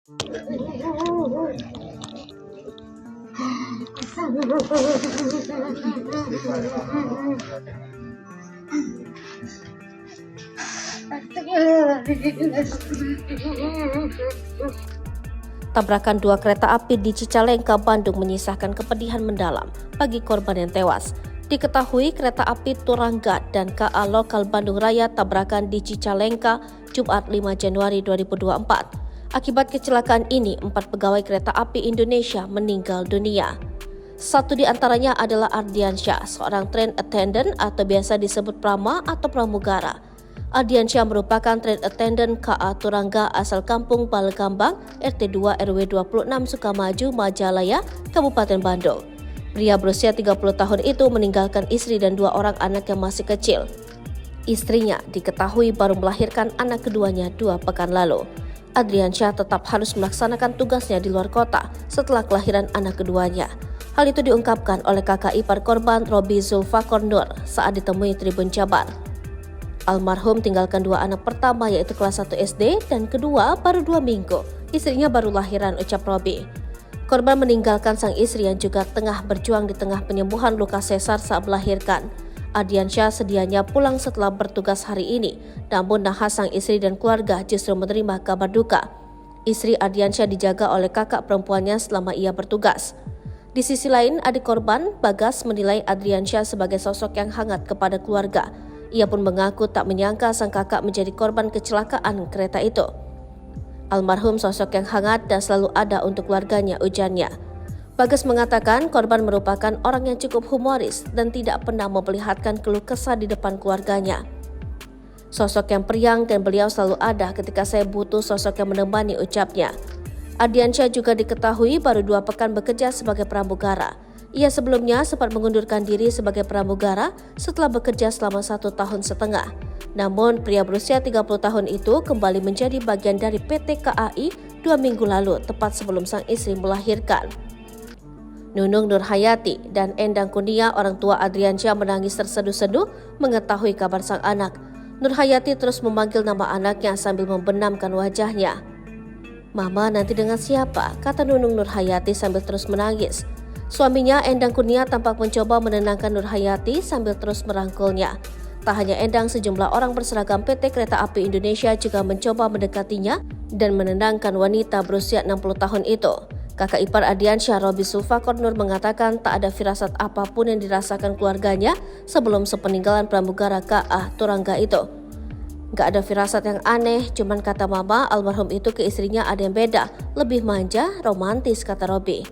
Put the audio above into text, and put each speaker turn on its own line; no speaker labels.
Tabrakan dua kereta api di Cicalengka, Bandung menyisakan kepedihan mendalam bagi korban yang tewas. Diketahui kereta api Turangga dan KA Lokal Bandung Raya tabrakan di Cicalengka Jumat 5 Januari 2024. Akibat kecelakaan ini, 4 pegawai kereta api Indonesia meninggal dunia. Satu di antaranya adalah Ardiansyah, seorang train attendant atau biasa disebut Prama atau pramugara. Ardiansyah merupakan train attendant KA Turangga asal kampung Balekambang, RT 2 RW 26 Sukamaju, Majalaya, Kabupaten Bandung. Pria berusia 30 tahun itu meninggalkan istri dan 2 orang anak yang masih kecil. Istrinya diketahui baru melahirkan anak keduanya 2 pekan lalu. Ardiansyah tetap harus melaksanakan tugasnya di luar kota setelah kelahiran anak keduanya. Hal itu diungkapkan oleh kakak ipar korban Robi Zulfakor Nur saat ditemui Tribun Jabar. Almarhum tinggalkan 2 anak pertama yaitu kelas 1 SD dan kedua baru 2 minggu. Istrinya baru lahiran, ucap Robi. Korban meninggalkan sang istri yang juga tengah berjuang di tengah penyembuhan luka sesar saat melahirkan. Ardiansyah sedianya pulang setelah bertugas hari ini, namun nahas sang istri dan keluarga justru menerima kabar duka. Istri Ardiansyah dijaga oleh kakak perempuannya selama ia bertugas. Di sisi lain, adik korban, Bagas, menilai Ardiansyah sebagai sosok yang hangat kepada keluarga. Ia pun mengaku tak menyangka sang kakak menjadi korban kecelakaan kereta itu. Almarhum sosok yang hangat dan selalu ada untuk keluarganya, ujarnya. Bagas mengatakan korban merupakan orang yang cukup humoris dan tidak pernah memperlihatkan keluh kesah di depan keluarganya. Sosok yang periang dan beliau selalu ada ketika saya butuh sosok yang menemani, ucapnya. Ardiansyah juga diketahui baru 2 pekan bekerja sebagai pramugara. Ia sebelumnya sempat mengundurkan diri sebagai pramugara setelah bekerja selama 1 tahun setengah. Namun, pria berusia 30 tahun itu kembali menjadi bagian dari PT KAI 2 minggu lalu, tepat sebelum sang istri melahirkan. Nunung Nurhayati dan Endang Kurnia, orang tua Ardiansyah, menangis terseduh-seduh mengetahui kabar sang anak. Nurhayati terus memanggil nama anaknya sambil membenamkan wajahnya. "Mama nanti dengan siapa?" kata Nunung Nurhayati sambil terus menangis. Suaminya Endang Kurnia tampak mencoba menenangkan Nurhayati sambil terus merangkulnya. Tak hanya Endang, sejumlah orang berseragam PT Kereta Api Indonesia juga mencoba mendekatinya dan menenangkan wanita berusia 60 tahun itu. Kakak ipar Ardiansyah, Robi Zulfakor Nur, mengatakan tak ada firasat apapun yang dirasakan keluarganya sebelum sepeninggalan pramugara KA Turangga itu. "Gak ada firasat yang aneh, cuman kata mama almarhum itu ke istrinya ada yang beda, lebih manja, romantis," kata Robi.